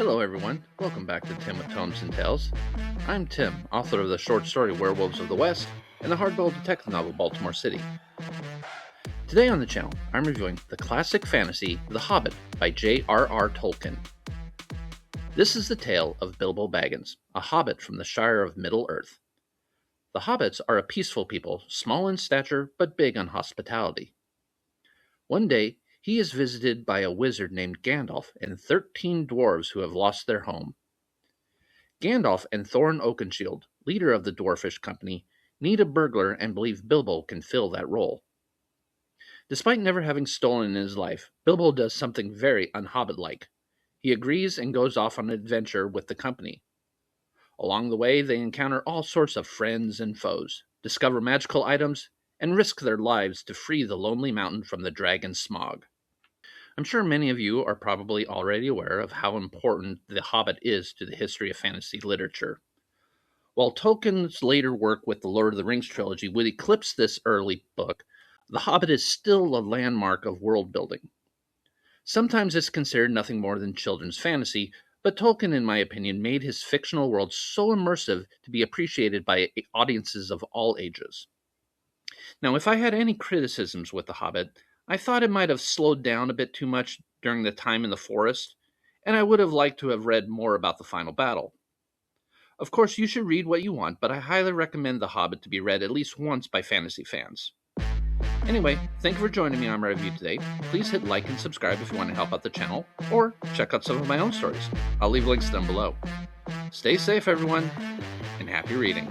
Hello everyone, welcome back to Tim with Tomes and Tales. I'm Tim, author of the short story Werewolves of the West and the hardboiled detective novel Baltimore City. Today on the channel, I'm reviewing the classic fantasy The Hobbit by J.R.R. Tolkien. This is the tale of Bilbo Baggins, a hobbit from the Shire of Middle-earth. The hobbits are a peaceful people, small in stature but big on hospitality. One day, he is visited by a wizard named Gandalf and 13 dwarves who have lost their home. Gandalf and Thorin Oakenshield, leader of the Dwarfish Company, need a burglar and believe Bilbo can fill that role. Despite never having stolen in his life, Bilbo does something very un-hobbit-like. He agrees and goes off on an adventure with the company. Along the way, they encounter all sorts of friends and foes, discover magical items, and risk their lives to free the lonely mountain from the dragon Smaug. I'm sure many of you are probably already aware of how important The Hobbit is to the history of fantasy literature. While Tolkien's later work with the Lord of the Rings trilogy would eclipse this early book, The Hobbit is still a landmark of world building. Sometimes it's considered nothing more than children's fantasy, but Tolkien, in my opinion, made his fictional world so immersive to be appreciated by audiences of all ages. Now, if I had any criticisms with The Hobbit, I thought it might have slowed down a bit too much during the time in the forest, and I would have liked to have read more about the final battle. Of course, you should read what you want, but I highly recommend The Hobbit to be read at least once by fantasy fans. Anyway, thank you for joining me on my review today. Please hit like and subscribe if you want to help out the channel, or check out some of my own stories. I'll leave links down below. Stay safe, everyone, and happy reading.